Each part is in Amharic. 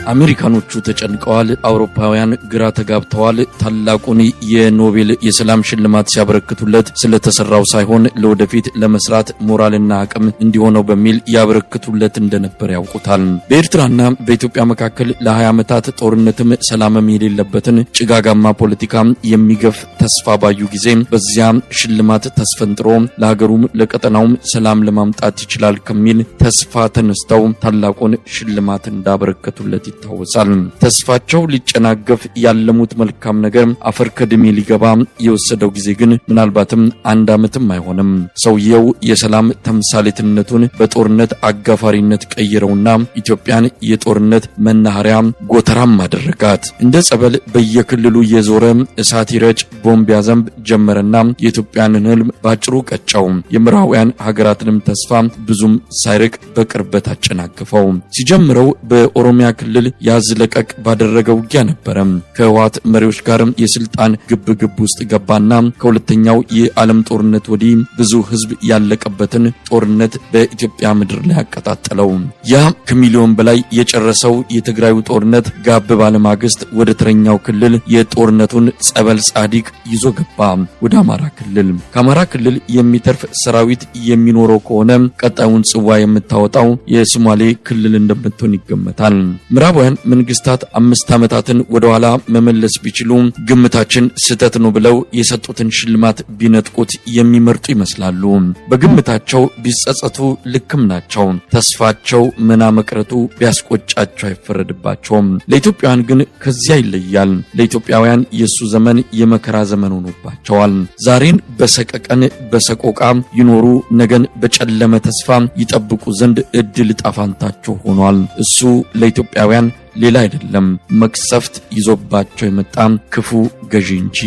አሜሪካኖቹ ተጨንቀዋል፣ አውሮፓውያን ግራ ተጋብተዋል። ታላቁን የኖቤል የሰላም ሽልማት ሲያበረክቱለት ስለተሰራው ሳይሆን ለወደፊት ለመስራት ሞራልና አቅም እንዲሆነው በሚል ያበረክቱለት እንደነበር ያውቁታል። በኤርትራና በኢትዮጵያ መካከል ለ20 ዓመታት ጦርነትም ሰላምም የሌለበትን ጭጋጋማ ፖለቲካ የሚገፍ ተስፋ ባዩ ጊዜ በዚያ ሽልማት ተስፈንጥሮ ለሀገሩም ለቀጠናውም ሰላም ለማምጣት ይችላል ከሚል ተስፋ ተነስተው ታላቁን ሽልማት እንዳበረከቱለት ይታወሳል። ተስፋቸው ሊጨናገፍ ያለሙት መልካም ነገር አፈር ከድሜ ሊገባ የወሰደው ጊዜ ግን ምናልባትም 1 ዓመትም አይሆንም። ሰውየው የሰላም ተምሳሌትነቱን በጦርነት አጋፋሪነት ቀይረውና ኢትዮጵያን የጦርነት መናኸሪያ ጎተራም አደረጋት። እንደ ጸበል በየክልሉ የዞረ እሳት ይረጭ ቦምብ ያዘንብ ጀመረና የኢትዮጵያን ህልም ባጭሩ ቀጫው። የምዕራባውያን ሀገራትንም ተስፋ ብዙም ሳይርቅ በቅርበት አጨናገፈው። ሲጀምረው በኦሮሚያ ክልል ያዝለቀቅ ባደረገው ውጊያ ነበር። ከህወሓት መሪዎች ጋር የስልጣን ግብግብ ውስጥ ገባና ከሁለተኛው የዓለም ጦርነት ወዲህ ብዙ ህዝብ ያለቀበትን ጦርነት በኢትዮጵያ ምድር ላይ አቀጣጠለው። ያ ከሚሊዮን በላይ የጨረሰው የትግራዩ ጦርነት ጋብ ባለማግስት ወደ ተረኛው ክልል የጦርነቱን ጸበል ጻዲቅ ይዞ ገባ፣ ወደ አማራ ክልል። ከአማራ ክልል የሚተርፍ ሰራዊት የሚኖረው ከሆነ ቀጣዩን ጽዋ የምታወጣው የሶማሌ ክልል እንደምትሆን ይገመታል። ምዕራባውያን መንግስታት 5 ዓመታትን ወደ ኋላ መመለስ ቢችሉ ግምታችን ስህተት ነው ብለው የሰጡትን ሽልማት ቢነጥቁት የሚመርጡ ይመስላሉ። በግምታቸው ቢጸጸቱ ልክም ናቸው። ተስፋቸው መና መቅረቱ ቢያስቆጫቸው አይፈረድባቸውም። ለኢትዮጵያውያን ግን ከዚያ ይለያል። ለኢትዮጵያውያን የሱ ዘመን የመከራ ዘመን ሆኖባቸዋል። ዛሬን በሰቀቀን በሰቆቃ ይኖሩ ነገን በጨለመ ተስፋ ይጠብቁ ዘንድ እድል ጣፋንታቸው ሆኗል። እሱ ለኢትዮጵያውያን ሌላ አይደለም፣ መቅሰፍት ይዞባቸው የመጣ ክፉ ገዢ እንጂ።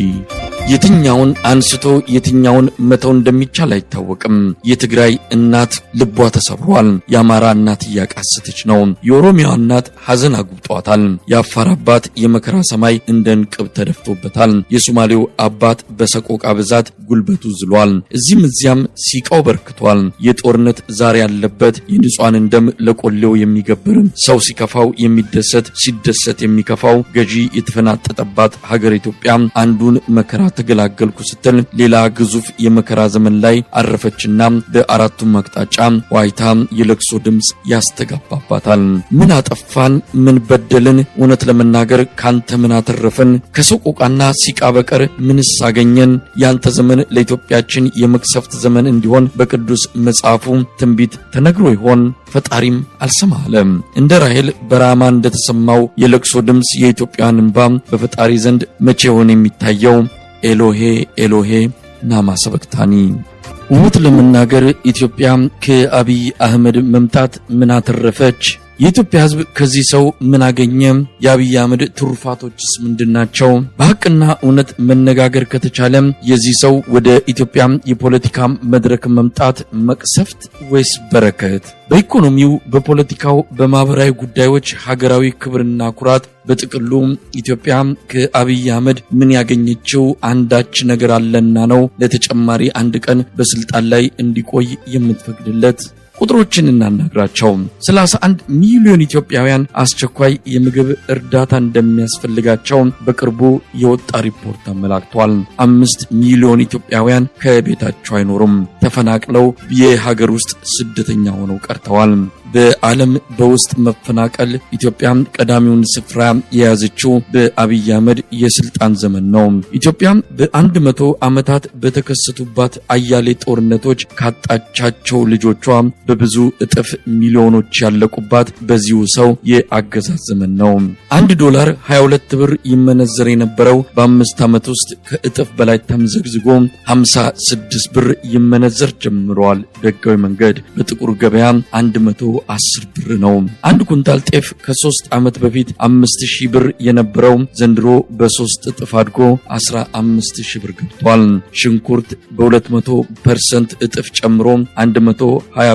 የትኛውን አንስቶ የትኛውን መተው እንደሚቻል አይታወቅም። የትግራይ እናት ልቧ ተሰብሯል። የአማራ እናት እያቃሰተች ነው። የኦሮሚያ እናት ሐዘን አጉብጧታል። የአፋር አባት የመከራ ሰማይ እንደ እንቅብ ተደፍቶበታል። የሶማሌው አባት በሰቆቃ ብዛት ጉልበቱ ዝሏል። እዚህም እዚያም ሲቃው በርክቷል። የጦርነት ዛሬ ያለበት የንጹሃንን ደም ለቆሌው የሚገብር ሰው ሲከፋው የሚደሰት ሲደሰት የሚከፋው ገዢ የተፈናጠጠባት ሀገር ኢትዮጵያ አንዱን መከራ ተገላገልኩ ስትል ሌላ ግዙፍ የመከራ ዘመን ላይ አረፈችና በአራቱም አቅጣጫ ዋይታ የለቅሶ ድምጽ ያስተጋባባታል። ምን አጠፋን? ምን በደልን? እውነት ለመናገር ካንተ ምን አተረፈን? ከሰቆቃና ሲቃ በቀር ምንስ አገኘን? ያንተ ዘመን ለኢትዮጵያችን የመቅሰፍት ዘመን እንዲሆን በቅዱስ መጽሐፉ ትንቢት ተነግሮ ይሆን? ፈጣሪም አልሰማለም። እንደ ራሔል በራማ እንደተሰማው የለቅሶ ድምጽ የኢትዮጵያን እንባ በፈጣሪ ዘንድ መቼ ሆነ የሚታየው? ኤሎሄ ኤሎሄ ናማ ሰበክታኒ። እውነት ለመናገር ኢትዮጵያ ከአብይ አህመድ መምጣት ምን አተረፈች? የኢትዮጵያ ሕዝብ ከዚህ ሰው ምን አገኘ? የአብይ አህመድ ትሩፋቶችስ ምንድናቸው? በሐቅና እውነት መነጋገር ከተቻለ የዚህ ሰው ወደ ኢትዮጵያ የፖለቲካ መድረክ መምጣት መቅሰፍት ወይስ በረከት? በኢኮኖሚው፣ በፖለቲካው፣ በማህበራዊ ጉዳዮች ሀገራዊ ክብርና ኩራት በጥቅሉ ኢትዮጵያ ከአብይ አህመድ ምን ያገኘችው አንዳች ነገር አለና ነው ለተጨማሪ 1 ቀን በስልጣን ላይ እንዲቆይ የምትፈቅድለት? ቁጥሮችን እናናግራቸው። 31 ሚሊዮን ኢትዮጵያውያን አስቸኳይ የምግብ እርዳታ እንደሚያስፈልጋቸው በቅርቡ የወጣ ሪፖርት አመላክቷል። 5 ሚሊዮን ኢትዮጵያውያን ከቤታቸው አይኖሩም፣ ተፈናቅለው የሀገር ውስጥ ስደተኛ ሆነው ቀርተዋል። በዓለም በውስጥ መፈናቀል ኢትዮጵያ ቀዳሚውን ስፍራ የያዘችው በአብይ አህመድ የስልጣን ዘመን ነው። ኢትዮጵያ በ100 ዓመታት በተከሰቱባት አያሌ ጦርነቶች ካጣቻቸው ልጆቿ በብዙ እጥፍ ሚሊዮኖች ያለቁባት በዚሁ ሰው የአገዛዝ ዘመን ነው። $1 22 ብር ይመነዘር የነበረው በ5 ዓመት ውስጥ ከእጥፍ በላይ ተምዘግዝጎ 56 ብር ይመነዘር ጀምሯል። በህጋዊ መንገድ በጥቁር ገበያ 110 ብር ነው። 1 ኩንታል ጤፍ ከ3 ዓመት በፊት 5000 ብር የነበረው ዘንድሮ በ3 እጥፍ አድጎ 15000 ብር ገብቷል። ሽንኩርት በ200% እጥፍ ጨምሮ 120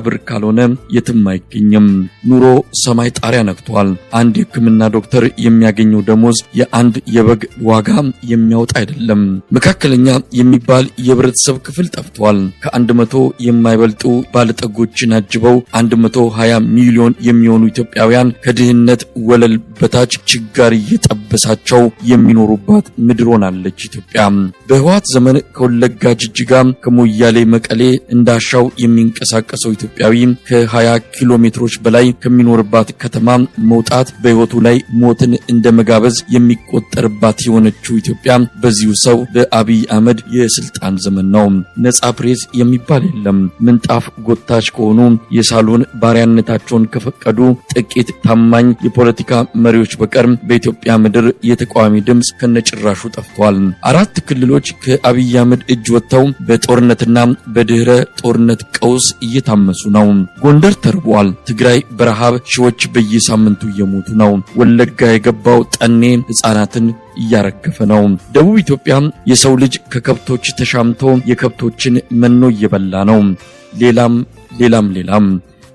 ብር ካልሆነ የትም አይገኝም። ኑሮ ሰማይ ጣሪያ ነክቷል። አንድ የሕክምና ዶክተር የሚያገኘው ደሞዝ የአንድ የበግ ዋጋ የሚያወጣ አይደለም። መካከለኛ የሚባል የህብረተሰብ ክፍል ጠፍቷል። ከ100 የማይበልጡ ባለጠጎችን አጅበው 120 ሚሊዮን የሚሆኑ ኢትዮጵያውያን ከድህነት ወለል በታች ችጋር እየጠበሳቸው የሚኖሩባት ምድር ሆናለች ኢትዮጵያ። በህወሓት ዘመን ከወለጋ ጅጅጋ፣ ከሞያሌ መቀሌ እንዳሻው የሚንቀሳቀሰው ኢትዮጵያዊ ከ20 ኪሎ ሜትሮች በላይ ከሚኖርባት ከተማ መውጣት በህይወቱ ላይ ሞትን እንደ መጋበዝ የሚቆጠርባት የሆነችው ኢትዮጵያ በዚሁ ሰው በአብይ አህመድ የስልጣን ዘመን ነው። ነጻ ፕሬስ የሚባል የለም። ምንጣፍ ጎታች ከሆኑ የሳሎን ባሪያነታቸውን ከፈቀዱ ጥቂት ታማኝ የፖለቲካ መሪዎች በቀር በኢትዮጵያ ምድር የተቃዋሚ ድምጽ ከነጭራሹ ጠፍቷል። 4 ክልሎች ከአብይ አህመድ እጅ ወጥተው በጦርነትና በድህረ ጦርነት ቀውስ እየታመሱ ነው። ጎንደር ተርቧል። ትግራይ በረሃብ ሺዎች በየሳምንቱ እየሞቱ ነው። ወለጋ የገባው ጠኔ ህፃናትን እያረገፈ ነው። ደቡብ ኢትዮጵያ የሰው ልጅ ከከብቶች ተሻምቶ የከብቶችን መኖ እየበላ ነው። ሌላም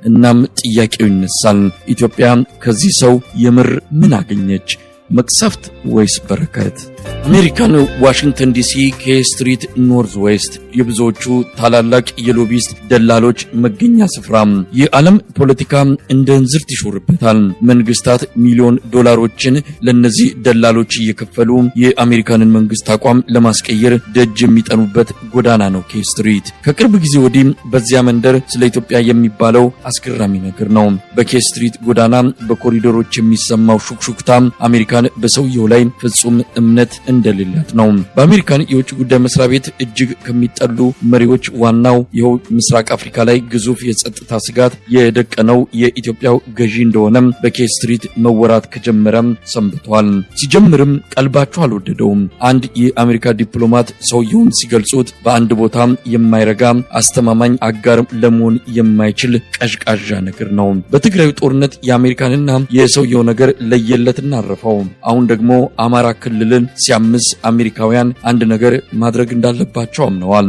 እናም ጥያቄው ይነሳል። ኢትዮጵያ ከዚህ ሰው የምር ምን አገኘች? መቅሰፍት ወይስ በረከት? አሜሪካን ዋሽንግተን ዲሲ ከስትሪት ኖርዝ ዌስት የብዙዎቹ ታላላቅ የሎቢስት ደላሎች መገኛ ስፍራ። የዓለም ፖለቲካ እንደ እንዝርት ይሾርበታል። መንግስታት ሚሊዮን ዶላሮችን ለነዚህ ደላሎች እየከፈሉ የአሜሪካንን መንግስት አቋም ለማስቀየር ደጅ የሚጠኑበት ጎዳና ነው ኬስትሪት። ከቅርብ ጊዜ ወዲህ በዚያ መንደር ስለ ኢትዮጵያ የሚባለው አስገራሚ ነገር ነው። በኬስትሪት ጎዳና በኮሪዶሮች የሚሰማው ሹክሹክታ አሜሪካን በሰውየው ላይ ፍጹም እምነት እንደሌላት ነው። በአሜሪካን የውጭ ጉዳይ መስሪያ ቤት እጅግ ከሚጠሉ መሪዎች ዋናው ይኸው ምስራቅ አፍሪካ ላይ ግዙፍ የጸጥታ ስጋት የደቀነው የኢትዮጵያው ገዢ እንደሆነ በኬስትሪት መወራት ከጀመረም ሰንብቷል። ሲጀምርም ቀልባቸው አልወደደውም። አንድ የአሜሪካ ዲፕሎማት ሰውየውን ሲገልጹት በአንድ ቦታ የማይረጋ አስተማማኝ አጋር ለመሆን የማይችል ቀዥቃዣ ነገር ነው። በትግራዩ ጦርነት የአሜሪካንና የሰውየው ነገር ለየለትና አረፈው። አሁን ደግሞ አማራ ክልልን ሲያምስ አሜሪካውያን አንድ ነገር ማድረግ እንዳለባቸው አምነዋል።